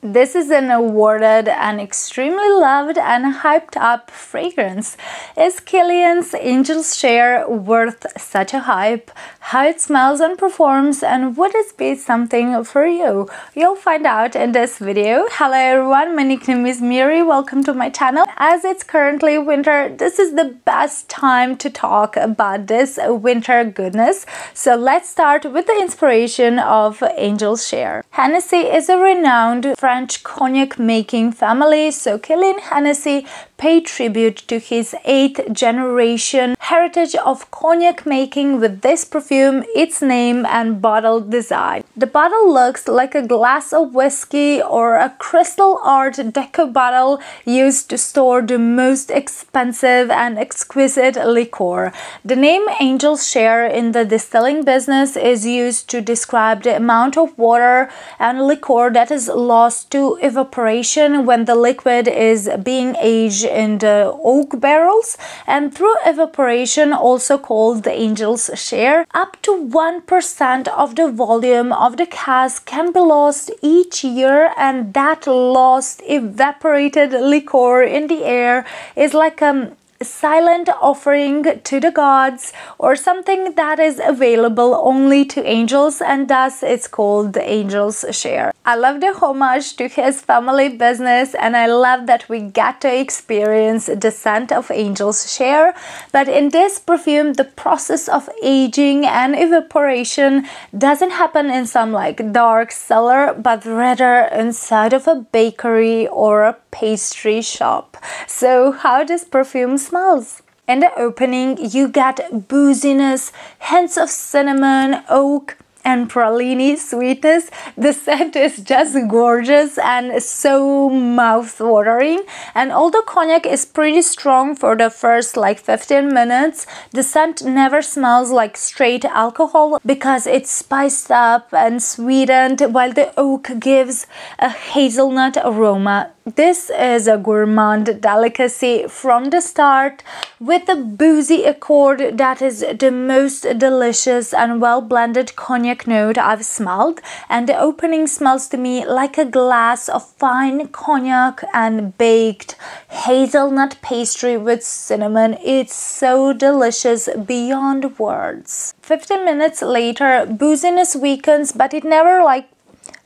This is an awarded and extremely loved and hyped up fragrance. Is Kilian's Angels Share worth such a hype? How it smells and performs, and would it be something for you? You'll find out in this video. Hello everyone, my nickname is Miri. Welcome to my channel. As it's currently winter, this is the best time to talk about this winter goodness. So let's start with the inspiration of Angels Share. Hennessy is a renowned French cognac making family, so Kilian Hennessy paid tribute to his 8th generation heritage of cognac making with this perfume, its name and bottle design. The bottle looks like a glass of whiskey or a crystal art deco bottle used to store the most expensive and exquisite liqueur. The name Angels Share in the distilling business is used to describe the amount of water and liqueur that is lost to evaporation when the liquid is being aged in the oak barrels, and through evaporation, also called the Angel's Share, up to 1% of the volume of the cask can be lost each year, and that lost evaporated liqueur in the air is like a silent offering to the gods, or something that is available only to angels, and thus it's called the Angel's Share. I love the homage to his family business, and I love that we get to experience the scent of Angel's Share. But in this perfume, the process of aging and evaporation doesn't happen in some like dark cellar, but rather inside of a bakery or a pastry shop. So how does perfume smells? In the opening, you get booziness, hints of cinnamon, oak, and praline sweetness. The scent is just gorgeous and so mouth-watering, and although cognac is pretty strong for the first like 15 minutes, the scent never smells like straight alcohol because it's spiced up and sweetened, while the oak gives a hazelnut aroma. This is a gourmand delicacy from the start, with a boozy accord that is the most delicious and well-blended cognac note I've smelled, and the opening smells to me like a glass of fine cognac and baked hazelnut pastry with cinnamon. It's so delicious beyond words. 15 minutes later, booziness weakens, but it never like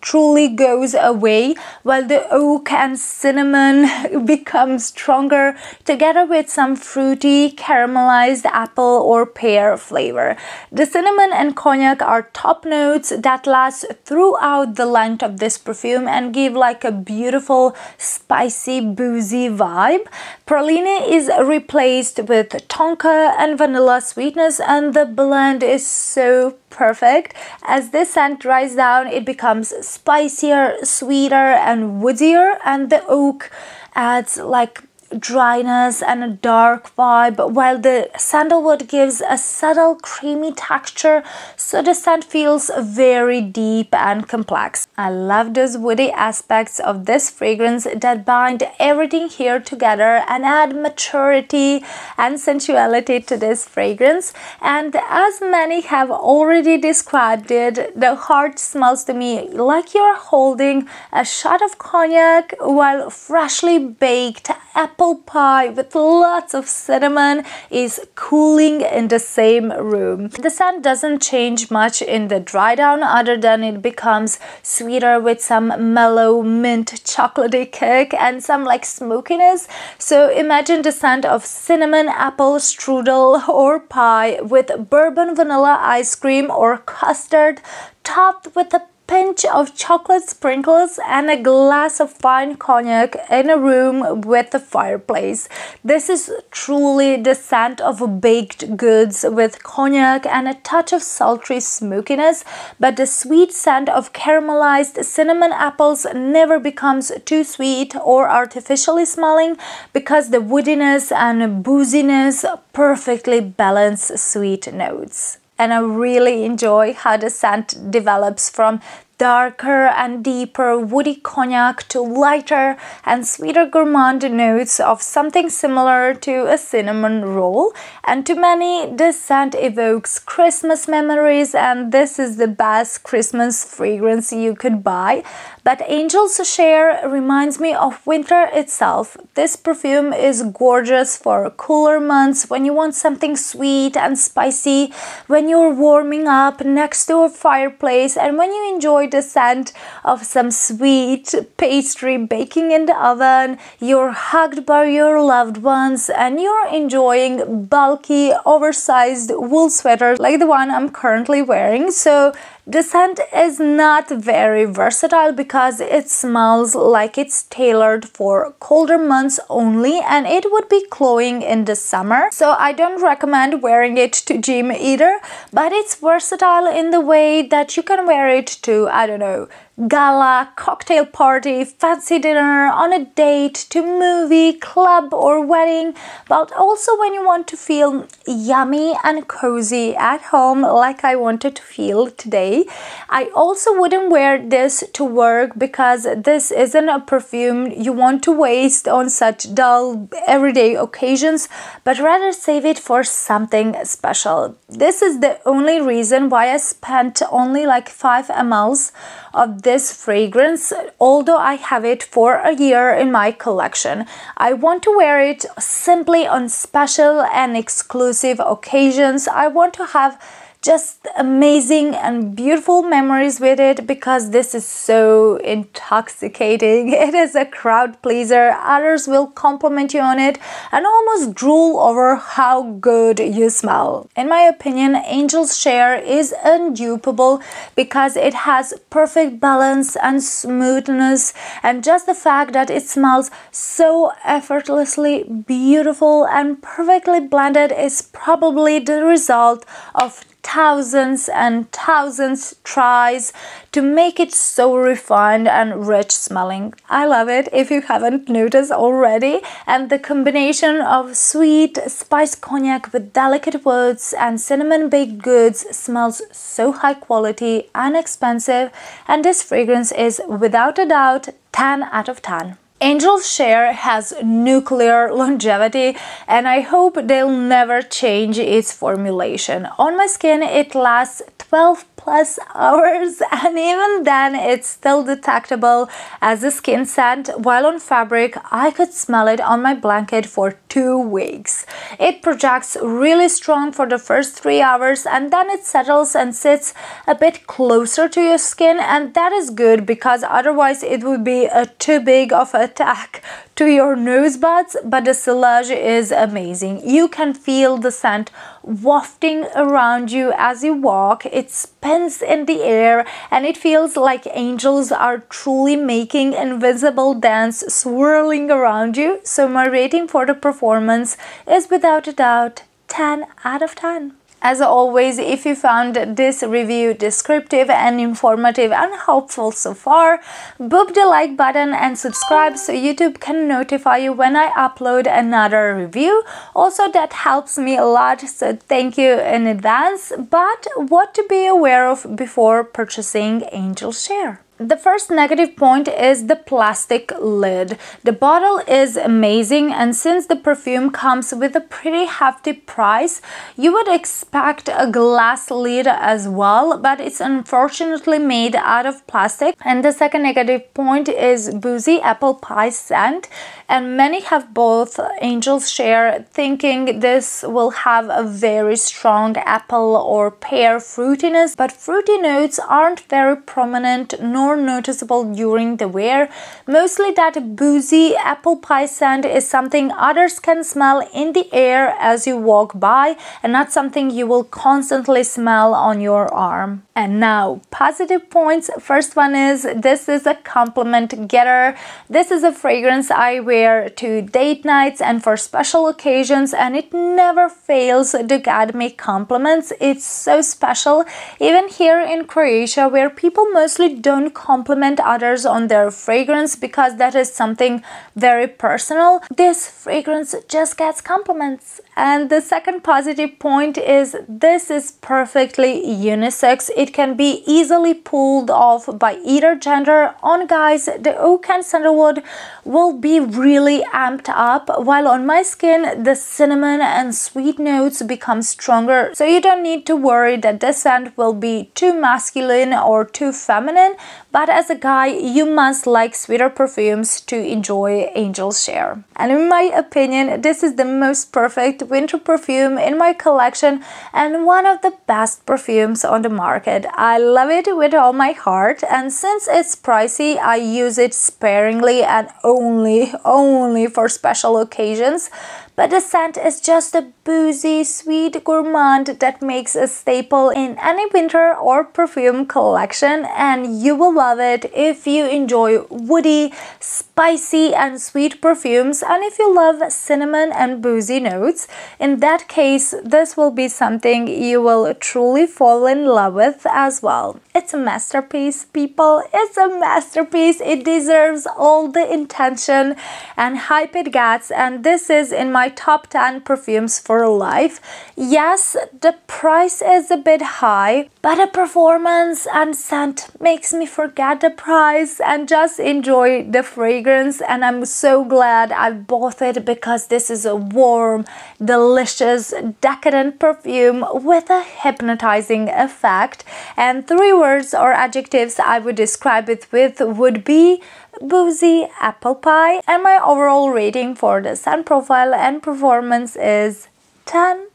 truly goes away, while the oak and cinnamon become stronger together with some fruity caramelized apple or pear flavor. The cinnamon and cognac are top notes that last throughout the length of this perfume and give like a beautiful spicy boozy vibe. Praline is replaced with tonka and vanilla sweetness, and the blend is so perfect. As this scent dries down, it becomes spicier, sweeter, and woodier, and the oak adds like dryness and a dark vibe, while the sandalwood gives a subtle creamy texture, so the scent feels very deep and complex. I love those woody aspects of this fragrance that bind everything here together and add maturity and sensuality to this fragrance. And as many have already described it, the heart smells to me like you're holding a shot of cognac while freshly baked apple pie with lots of cinnamon is cooling in the same room. The scent doesn't change much in the dry down, other than it becomes sweeter with some mellow mint chocolatey kick and some like smokiness. So imagine the scent of cinnamon apple strudel or pie with bourbon vanilla ice cream or custard, topped with a pinch of chocolate sprinkles and a glass of fine cognac in a room with a fireplace. This is truly the scent of baked goods with cognac and a touch of sultry smokiness, but the sweet scent of caramelized cinnamon apples never becomes too sweet or artificially smelling, because the woodiness and booziness perfectly balance sweet notes. And I really enjoy how the scent develops from darker and deeper woody cognac to lighter and sweeter gourmand notes of something similar to a cinnamon roll. And to many, this scent evokes Christmas memories, and this is the best Christmas fragrance you could buy. But Angels Share reminds me of winter itself. This perfume is gorgeous for cooler months when you want something sweet and spicy, when you're warming up next to a fireplace, and when you enjoy the scent of some sweet pastry baking in the oven, you're hugged by your loved ones, and you're enjoying bulky, oversized wool sweaters like the one I'm currently wearing. So the scent is not very versatile because it smells like it's tailored for colder months only, and it would be cloying in the summer. So I don't recommend wearing it to gym either, but it's versatile in the way that you can wear it to, I don't know, gala, cocktail party, fancy dinner, on a date, to movie, club or wedding, but also when you want to feel yummy and cozy at home like I wanted to feel today. I also wouldn't wear this to work because this isn't a perfume you want to waste on such dull everyday occasions, but rather save it for something special. This is the only reason why I spent only like 5 ml of this fragrance, although I have it for a year in my collection. I want to wear it simply on special and exclusive occasions. I want to have just amazing and beautiful memories with it because this is so intoxicating. It is a crowd pleaser. Others will compliment you on it and almost drool over how good you smell. In my opinion, Angels Share is undupable because it has perfect balance and smoothness, and just the fact that it smells so effortlessly beautiful and perfectly blended is probably the result of thousands and thousands tries to make it so refined and rich smelling. I love it if you haven't noticed already, and the combination of sweet spiced cognac with delicate woods and cinnamon baked goods smells so high quality and expensive, and this fragrance is without a doubt 10 out of 10. Angels Share has nuclear longevity, and I hope they'll never change its formulation. On my skin, it lasts 12 plus hours, and even then it's still detectable as a skin scent, while on fabric I could smell it on my blanket for 2 weeks. It projects really strong for the first 3 hours, and then it settles and sits a bit closer to your skin, and that is good because otherwise it would be too big of an attack to your nose buds. But the sillage is amazing. You can feel the scent wafting around you as you walk. It spins in the air, and it feels like angels are truly making invisible dance swirling around you. So my rating for the performance is without a doubt 10 out of 10. As always, if you found this review descriptive and informative and helpful so far, boop the like button and subscribe so YouTube can notify you when I upload another review. Also, that helps me a lot, so thank you in advance. But what to be aware of before purchasing Angels Share? The first negative point is the plastic lid. The bottle is amazing, and since the perfume comes with a pretty hefty price, you would expect a glass lid as well, but it's unfortunately made out of plastic. And the second negative point is boozy apple pie scent, and many have both Angels Share thinking this will have a very strong apple or pear fruitiness, but fruity notes aren't very prominent nor noticeable during the wear. Mostly that boozy apple pie scent is something others can smell in the air as you walk by, and not something you will constantly smell on your arm. And now, positive points. First one is, this is a compliment getter. This is a fragrance I wear to date nights and for special occasions, and it never fails to get me compliments. It's so special. Even here in Croatia, where people mostly don't compliment others on their fragrance because that is something very personal, this fragrance just gets compliments. And the second positive point is this is perfectly unisex. It can be easily pulled off by either gender. On guys, the oak and sandalwood will be really amped up, while on my skin the cinnamon and sweet notes become stronger. So you don't need to worry that this scent will be too masculine or too feminine, but as a guy you must like sweeter perfumes to enjoy Angels Share. And in my opinion, this is the most perfect winter perfume in my collection and one of the best perfumes on the market. I love it with all my heart, and since it's pricey, I use it sparingly and only for special occasions. But the scent is just a boozy, sweet gourmand that makes a staple in any winter or perfume collection, and you will love it if you enjoy woody, spicy and sweet perfumes, and if you love cinnamon and boozy notes. In that case, this will be something you will truly fall in love with as well. It's a masterpiece, people. It's a masterpiece. It deserves all the attention and hype it gets, and this is in my top 10 perfumes for life. Yes, the price is a bit high, but the performance and scent makes me forget the price and just enjoy the fragrance, and I'm so glad I bought it because this is a warm, delicious, decadent perfume with a hypnotizing effect. And 3 words or adjectives I would describe it with would be boozy apple pie, and my overall rating for the scent profile and performance is 10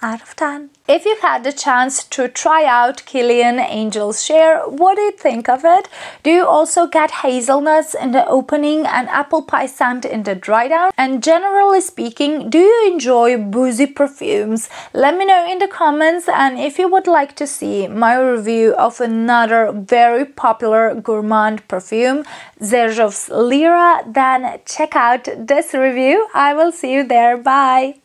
out of 10. If you had the chance to try out Kilian Angels Share, what do you think of it? Do you also get hazelnuts in the opening and apple pie scent in the dry down? And generally speaking, do you enjoy boozy perfumes? Let me know in the comments, and if you would like to see my review of another very popular gourmand perfume, Zerjov's Lira, then check out this review. I will see you there. Bye!